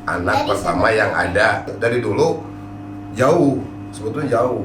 anak pertama yang ada. Dari dulu jauh, sebetulnya jauh.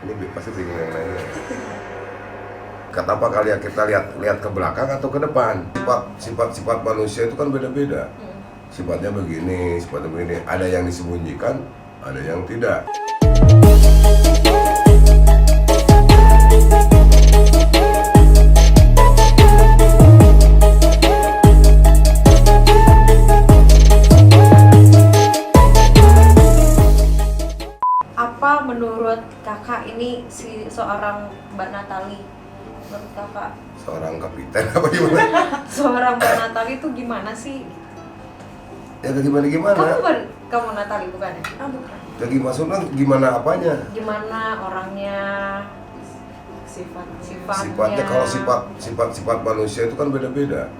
Ini pasti bingung yang lainnya. Kata apa kali ya, kita lihat ke belakang atau ke depan. Sifat manusia itu kan beda-beda. Sifatnya begini, sifatnya begini. Ada yang disembunyikan, ada yang tidak. Apa menurut kakak ini si seorang Mbak Natali? Menurut kakak Seorang kapiten apa gimana? seorang Mbak Natali itu gimana sih? Ya gimana? Kamu Natali bukan ya? Ah, bukan. Jadi maksudnya gimana apanya? Gimana orangnya? Sifatnya kalau sifat manusia itu kan beda-beda.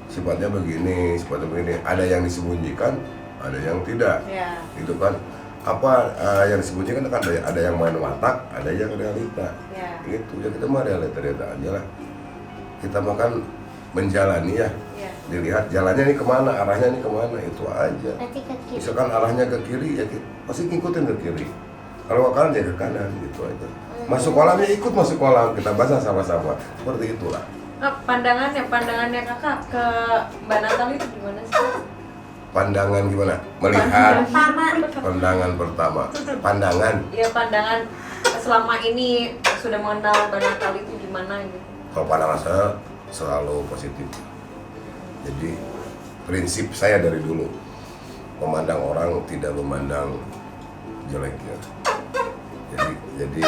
Sifatnya begini, sifatnya begini. Ada yang disembunyikan, ada yang tidak. Ya. Itu kan apa yang disembunyikan kan ada yang main watak, ada yang realita. Ya. Gitu ya, kita mah realita aja lah. Kita makan menjalani ya. Ya. Dilihat jalannya ini kemana, arahnya ini kemana, itu aja. Berarti ke kiri. Misalkan arahnya ke kiri ya pasti ngikutin ke kiri. Kalau ke kanan ya ke kanan, gitu aja. Masuk kolam ya ikut masuk kolam, kita basah sama-sama. Seperti itulah. Nah, pandangannya kakak ke Mbak Natali itu gimana sih? Pandangan gimana? Melihat Pertama. pandangan pertama. Pandangan. Ya pandangan selama ini sudah mengenal Mbak Natali itu gimana gitu? Kalau pandangan saya selalu positif. Jadi prinsip saya dari dulu memandang orang tidak memandang jeleknya. Jadi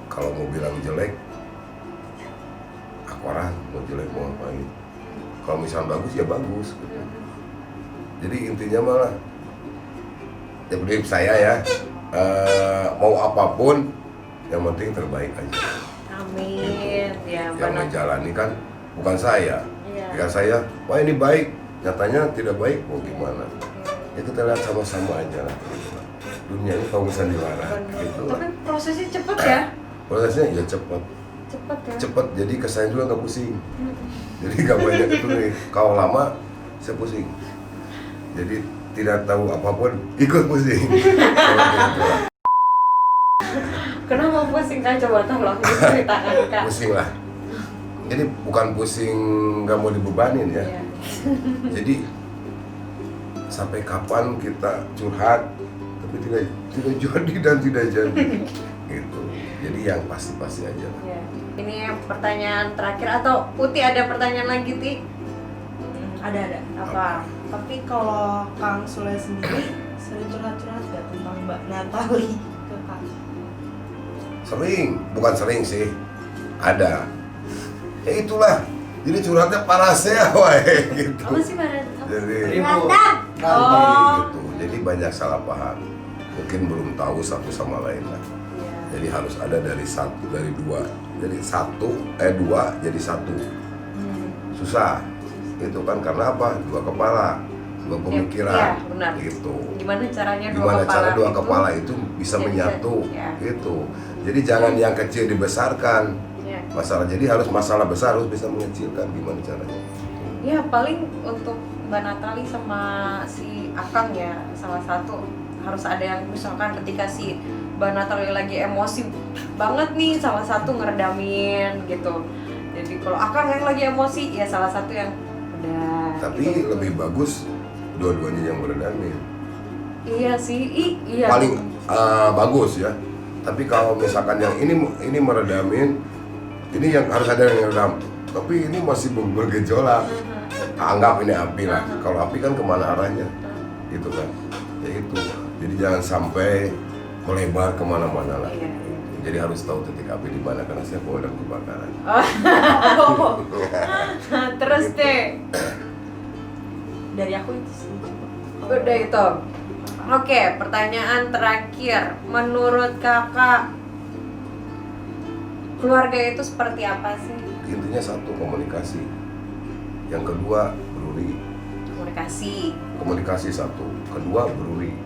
kalau mau bilang jelek, aku orang mau jelek mau ngapain. Kalau misalnya bagus ya bagus. Gitu. Jadi intinya malah ya prinsip saya ya mau apapun yang penting terbaik aja. Amin. Ya, Yang menjalani kan bukan saya. Iya. Jika saya, wah ini baik, nyatanya tidak baik, mau gimana? Ya kita lihat sama-sama aja lah. Dunia ini kaum sandiwara, gitu. Tapi prosesnya cepet ya? Prosesnya ya cepat, Cepet ya? cepat. Jadi kesan juga nggak pusing. Jadi nggak banyak itu nih. Kalau lama, saya pusing. Jadi tidak tahu apapun, ikut pusing. Kalau gitu lah. Kenapa pusing kan? Coba tolong diceritakan kak. Pusing lah. Jadi bukan pusing nggak mau dibebanin ya. Iya. Jadi sampai kapan kita curhat tapi tidak jadi dan tidak jadi gitu. Jadi yang pasti aja. Iya. Ini pertanyaan terakhir atau Uti ada pertanyaan lagi Ti? Ada. Apa? Tapi kalau Kang Sule sendiri sering curhat-curhat gak tentang Mbak Natali ke Kang? Sering, bukan sering sih. Ada. Ya itulah. Jadi curhatnya parasnya wae gitu. Apa sih Mbak? Jadi Randam. Oh. gitu. Jadi banyak salah paham. Mungkin belum tahu satu sama lain lah. Iya. Jadi harus ada dari dua. Jadi dua jadi satu. Susah. Itu kan karena apa? Dua kepala, dua pemikiran. Iya, benar. Gitu. Gimana caranya Gimana cara dua itu kepala itu bisa jadi menyatu? ya. Gitu. Jadi jangan yang kecil dibesarkan. Ya. Masalah besar harus bisa mengecilkan. Gimana caranya? Ya paling untuk Mbak Natali sama si Akang ya salah satu harus ada yang misalkan ketika si Mbak Natali lagi emosi banget nih salah satu ngeredamin gitu. Jadi kalau Akang yang lagi emosi ya salah satu yang udah. Tapi gitu. lebih bagus dua-duanya yang meredamin. Iya sih, iya. Paling bagus ya. Tapi kalau misalkan yang ini meredamin, ini yang harus ada yang meredam. Tapi ini masih bergejolak. Anggap ini api lah. Kalau api kan kemana arahnya, gitu kan? Ya itu. Jadi jangan sampai melebar kemana-mana lah. Iya. Jadi harus tahu titik api di mana karena saya pemadam kebakaran. Terus Gitu. deh, Dari aku itu sih. udah itu. Oke, pertanyaan terakhir. Menurut kakak, keluarga itu seperti apa sih? Intinya satu, komunikasi. Yang kedua, beruri. Komunikasi satu. Kedua, beruri.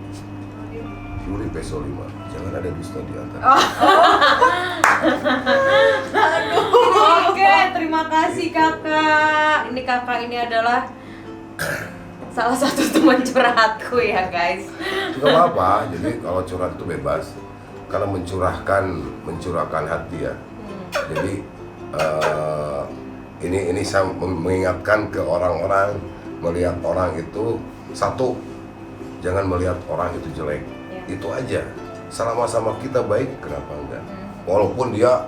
Beruri peso 5. Jangan ada dusta di antara. Oke, terima kasih kakak. Ini kakak ini adalah salah satu teman curhatku ya guys. Gak apa-apa, jadi kalau curhat itu bebas. Karena mencurahkan hati ya. Jadi ini saya mengingatkan ke orang-orang, melihat orang itu satu, jangan melihat orang itu jelek. Itu aja. Selama-sama kita baik, kenapa enggak? Walaupun dia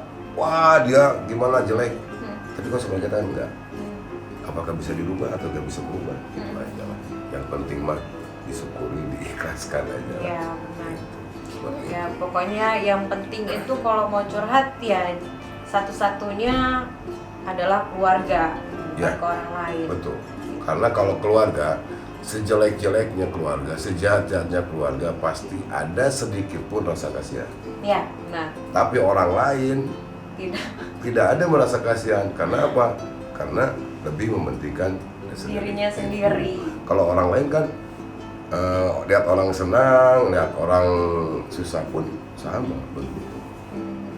gimana jelek, tapi kalau sama kita enggak. Apakah bisa dirubah atau nggak bisa berubah? Itu aja lah. Yang penting mah disyukuri, diikhlaskan aja. Ya benar. Seperti Ya itu. pokoknya yang penting itu kalau mau curhat ya satu-satunya adalah keluarga, bukan Ya. ke orang lain. Betul. Karena kalau keluarga, sejelek-jeleknya keluarga, sejahat-jahatnya keluarga, pasti ada sedikit pun rasa kasihan. Ya, benar. Tapi orang lain tidak ada merasa kasihan. Karena apa? Karena lebih mementingkan Dirinya sendiri. Kalau orang lain kan lihat orang senang, lihat orang susah pun sama begitu.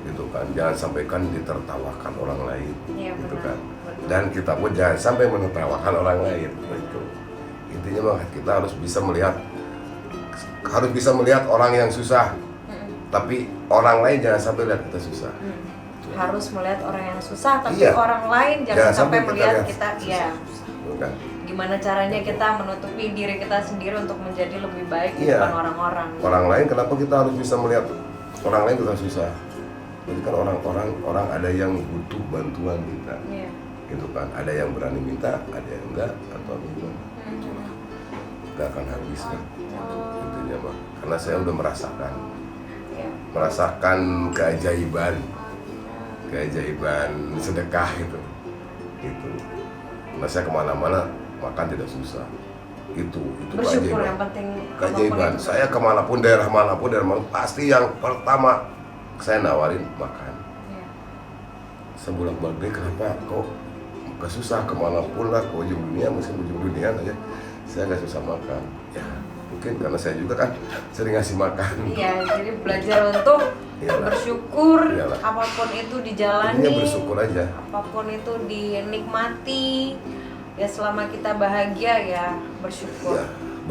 Gitu kan. Jangan sampai kan ditertawakan orang lain. Iya, Gitu benar, kan. benar. Dan kita pun jangan sampai menertawakan orang lain. Gitu. Intinya mah kita harus bisa melihat orang yang susah. Tapi orang lain jangan sampai lihat kita susah. Harus melihat orang yang susah, tapi Iya. orang lain jangan Jangan sampai sampai melihat kita kita. susah. Ya. Bukan? Gimana caranya kita menutupi diri kita sendiri untuk menjadi lebih baik di Iya. depan orang-orang. Orang lain kenapa kita harus bisa melihat orang lain kita susah? Jadi kan orang ada yang butuh bantuan kita. Iya. Gitu kan. Ada yang berani minta, ada yang enggak atau gimana. Enggak akan habis kan. Intinya mah. Karena saya udah Iya. merasakan keajaiban sedekah itu. Karena saya kemana-mana makan tidak susah. Itu Bersyukur keajaiban. yang penting. Keajaiban. apapun itu. Saya kemanapun daerah manapun pasti yang pertama saya nawarin makan. Iya. Sebulan balik kenapa kok gak susah kemanapun lah ke ujung dunia, mungkin ujung dunia aja saya gak susah makan. Ya mungkin karena saya juga kan sering ngasih makan. Iya, jadi belajar untuk Iyalah. bersyukur, Iyalah. apapun itu dijalani, Intinya bersyukur aja. apapun itu dinikmati. Ya selama kita bahagia ya bersyukur. Ya,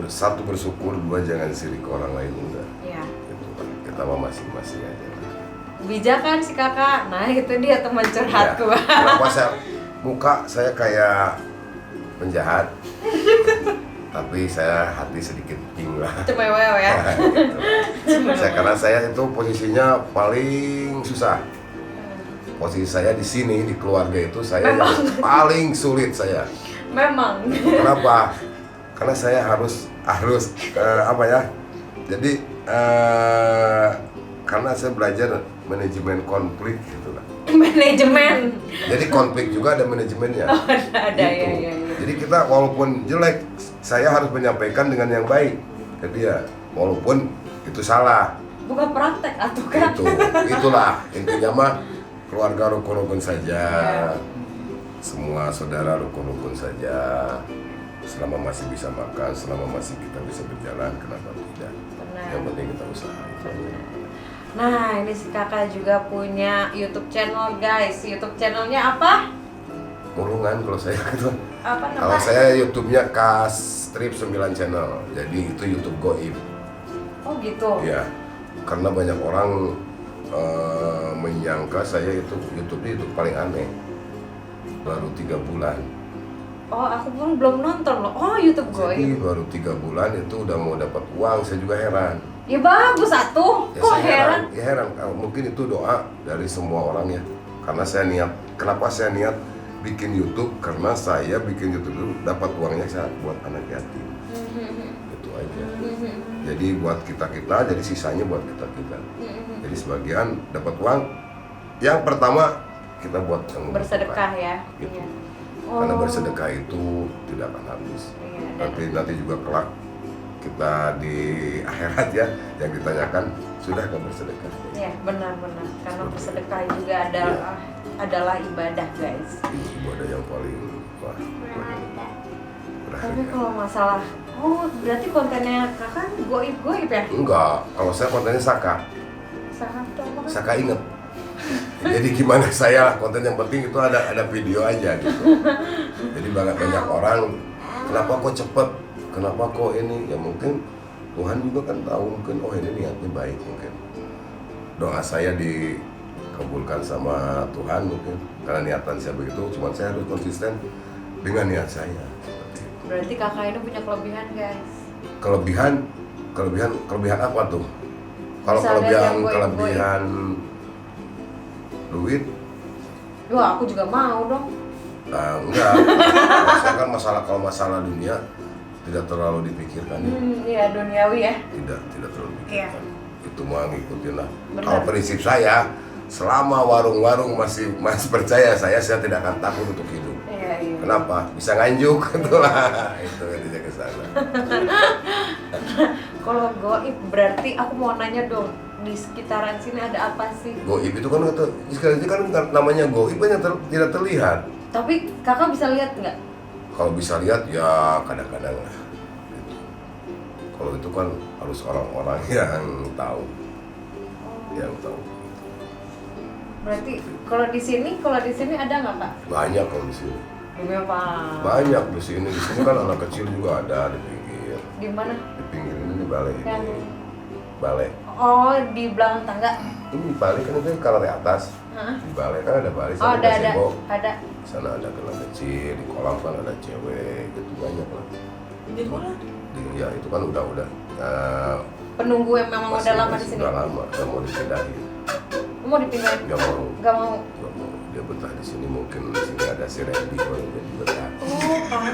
satu bersyukur, dua jangan sirik ke orang lain enggak. Ya. Gitu kan. Kita mah masing-masing aja lah. Bijak kan si kakak. Nah itu dia teman curhatku. Ya, kenapa muka saya kayak penjahat, tapi saya hati sedikit pink lah. Cemewew ya. Gitu. Karena saya itu posisinya paling susah. Posisi saya di sini di keluarga itu saya yang paling sulit saya. Memang. Kenapa? Karena saya harus apa ya? Jadi karena saya belajar manajemen konflik gitu lah. Manajemen. Jadi konflik juga ada manajemennya. Ada Gitu. ya. Jadi kita walaupun jelek, saya harus menyampaikan dengan yang baik ke dia, walaupun itu salah. Bukan praktek atau kan? Itulah intinya mah keluarga rukun-rukun saja. Semua saudara rukun-rukun saja. Selama masih bisa makan, selama masih kita bisa berjalan, kenapa tidak? Benar. Yang penting kita usaha. Nah ini si kakak juga punya YouTube channel guys. YouTube channelnya apa? Murungan kalau saya gitu. Apa namanya? Kalau saya YouTube-nya Kastrip 9 channel. Jadi itu YouTube goib. Oh gitu. Ya. Karena banyak orang menyangka saya itu YouTube-nya itu paling aneh. Baru 3 bulan. Oh aku pun belum nonton loh. Oh YouTube Jadi Goib. baru 3 bulan itu udah mau dapat uang, saya juga heran. Ya bagus atuh. Ya, Kok saya heran? Ya heran. Mungkin itu doa dari semua orang ya. Karena saya niat. Kenapa saya niat bikin YouTube? Karena saya bikin YouTube dulu dapat uangnya saya buat anak yatim. Itu aja. Jadi buat kita, jadi sisanya buat kita. Jadi sebagian dapat uang. Yang pertama kita buat yang Bersedekah ya. Gitu. Iya. Karena bersedekah itu tidak akan habis. Iya. Nanti juga kelak kita di akhirat ya yang ditanyakan sudah nggak bersedekah? Iya benar-benar. Karena Seperti bersedekah juga adalah ibadah guys. Ini ibadah yang paling Tapi berharga. kalau masalah, berarti kontennya kakak goib ya? Enggak, kalau saya kontennya Saka. Saka itu apa kan? Saka inget. Jadi gimana saya konten yang penting itu ada video aja gitu. Jadi banyak orang Kenapa kok cepet? Kenapa kok ini? Ya mungkin Tuhan juga kan tahu, mungkin oh ini niatnya baik mungkin. Doa saya dikabulkan sama Tuhan mungkin. Karena niatan saya begitu, cuma saya harus konsisten dengan niat saya. Berarti kakak ini punya kelebihan guys. Kelebihan apa tuh? Kalau Bisa ada yang goib-goib. kelebihan duit, Wah, aku juga mau dong. enggak. Kalau saya kan masalah dunia tidak terlalu dipikirkan. Iya duniawi ya. Tidak terlalu Iya. dipikirkan. Itu mah ngikutin lah. Benar. Kalau prinsip saya, selama warung-warung masih percaya saya tidak akan takut untuk hidup. Iya. Kenapa? Bisa nganjuk, itulah. Itu intinya ke sana. Kalau goib berarti aku mau nanya dong, di sekitaran sini ada apa sih? Goib itu kan sekali kan namanya goib kan yang tidak terlihat. Tapi kakak bisa lihat nggak? Kalau bisa lihat ya kadang-kadang lah. Gitu. Kalau itu kan harus orang-orang yang tahu, yang tahu. Berarti kalau di sini ada nggak kak? Banyak kalau di sini. Demi apa? Banyak di sini. Di sini kan anak kecil juga ada di pinggir. Di mana? Di pinggir ini di balai ini. Yang- Balai. Oh, di belakang tangga. Ini balai kan itu kalau di atas. Hah? Di balai kan ada balai Oh, sama ada. gazebo. Ada. Di sana ada gelang kecil, di kolam kan ada cewek, gitu banyak lah. Di mana? Ya itu kan udah Penunggu yang memang udah lama di sini. Udah lama, nggak mau dipindahin. Mau dipindahin? Nggak mau. Nggak mau. Nggak mau. Dia betah di sini, mungkin di sini ada si Randy kalau jadi betah. Oh, kan.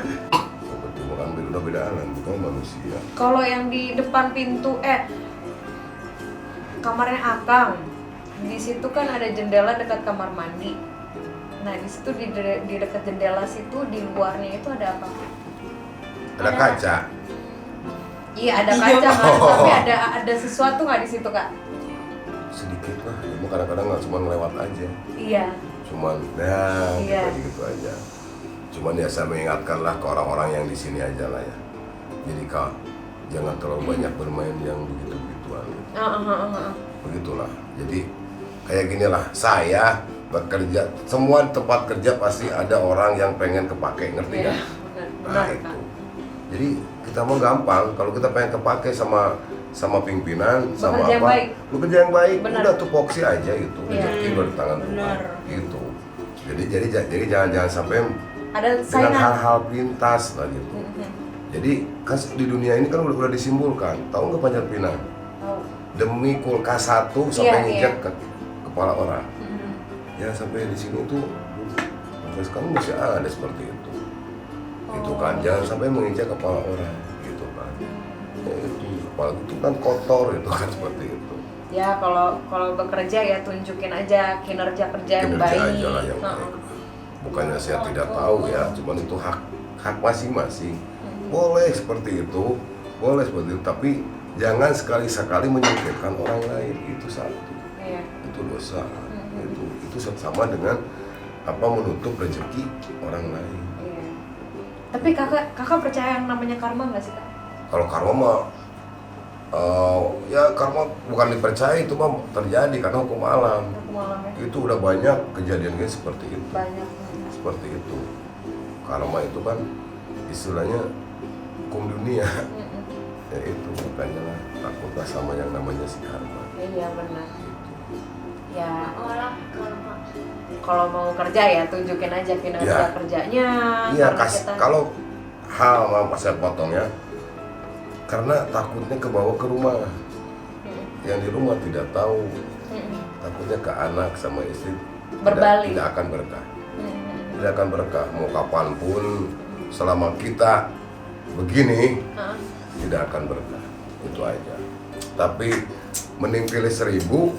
Betul kan beda alam, bukan manusia. Kalau yang di depan pintu, kamarnya Akang, di situ kan ada jendela dekat kamar mandi. Nah di situ di dekat jendela situ di luarnya itu ada apa? Ada kaca. Iya ada kaca kan, tapi ada sesuatu nggak di situ kak? Sedikit lah, cuma kadang-kadang nggak cuma lewat aja. Iya. Cuman ya Iya. gitu aja. Cuman ya saya mengingatkanlah ke orang-orang yang di sini aja lah ya. Jadi kak jangan terlalu banyak bermain yang begitu-begituan. Begitulah. Jadi kayak gini lah, saya bekerja, semua tempat kerja pasti ada orang yang pengen kepake, ngerti Iya. kan? Benar Nah kak. itu. Jadi kita mau gampang, kalau kita pengen kepake sama pimpinan, sama Bekerja yang apa, baik. bekerja yang baik, Benar. udah tupoksi aja gitu, Iya. rezeki dari tangan Tuhan, Benar. gitu. Jadi jangan sampai Ada dengan saingan. hal-hal pintas lah gitu. Mhm. Jadi kan di dunia ini kan udah disimpulkan, tahu nggak Panjat Pinang? Tahu. Demi kulkas satu Iya, sampai iya. nginjek ke kepala orang. Mhm. Ya sampai di sini tuh sampai sekarang masih ada seperti itu. Itu kan jangan sampai menginjak kepala orang gitu kan. Ya, itu kepala itu kan kotor itu kan seperti itu. Ya kalau bekerja ya tunjukin aja kinerja kerja yang Kinerja baik. aja lah yang baik. Bukannya saya tidak tahu ya, cuman itu hak masing-masing. Boleh seperti itu, tapi jangan sekali-sekali menyingkirkan orang lain, itu satu. Iya. Itu dosa. Itu sama dengan apa menutup rezeki orang lain. Iya. Tapi kakak percaya yang namanya karma nggak sih kak? Kalau karma mah ya karma bukan dipercaya, itu mah terjadi karena hukum alam. Aku malam ya. Itu udah banyak kejadiannya seperti itu. Banyak. Seperti itu. Karma itu kan istilahnya hukum dunia. Ya itu makanya lah takutlah sama yang namanya si karma. Iya benar. Gitu. Ya kalau mau kerja ya tunjukin aja kinerja Ya. kerjanya. Iya, karena kita- kalau hal mau saya potong ya, karena takutnya kebawa ke rumah, yang di rumah tidak tahu, takutnya ke anak sama istri Berbalik. tidak akan berkah, tidak akan berkah mau kapanpun selama kita begini Hah? tidak akan berkah, itu aja. Tapi mending pilih 1000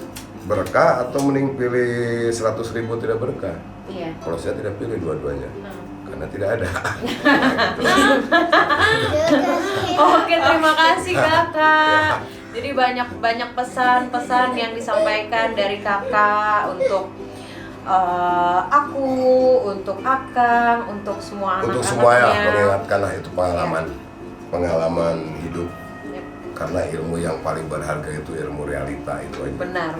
berkah atau mending pilih 100.000 tidak berkah. Iya. Kalau saya tidak pilih dua-duanya, karena tidak ada. Oke, terima kasih kakak. Jadi banyak pesan-pesan yang disampaikan dari kakak untuk aku, untuk Akang, untuk semua Untuk semua ya, anak-anaknya. mengingatkanlah itu pengalaman hidup. Yep. Karena ilmu yang paling berharga itu ilmu realita, itu aja. Benar.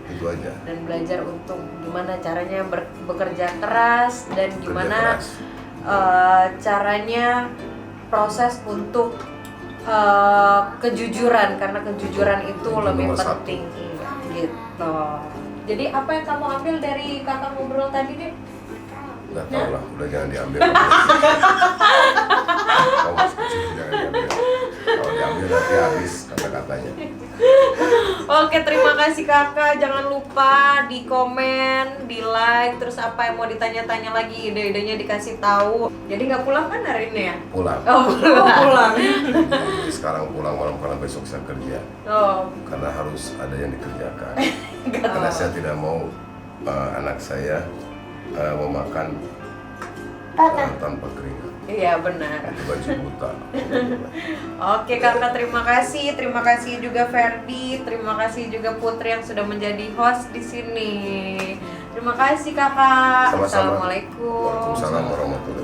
Itu aja. Dan belajar untuk gimana caranya bekerja keras dan Kerja gimana keras. caranya proses untuk kejujuran, karena kejujuran itu lebih nomor satu. penting. Iya, gitu. Jadi apa yang kamu ambil dari kakak ngobrol tadi deh? Nggak tahu lah, udah jangan diambil. Kamu masih kecil, jangan diambil. Kalau diambil nanti habis kata-katanya. Oke, terima kasih kakak. Jangan lupa di komen, di like, terus apa yang mau ditanya-tanya lagi, ide-idenya dikasih tahu. Jadi nggak pulang kan hari ini ya? Pulang. Oh, pulang. Jadi sekarang pulang malam karena besok saya kerja. Oh, Karena harus ada yang dikerjakan. Karena saya tidak mau anak saya memakan tanpa keringat. iya benar. Itu baju buta. Oke kakak, terima kasih. Terima kasih juga Ferdi. Terima kasih juga Putri yang sudah menjadi host di sini. Terima kasih kakak. Sama-sama. Assalamualaikum. Waalaikumsalam warahmatullahi wabarakatuh.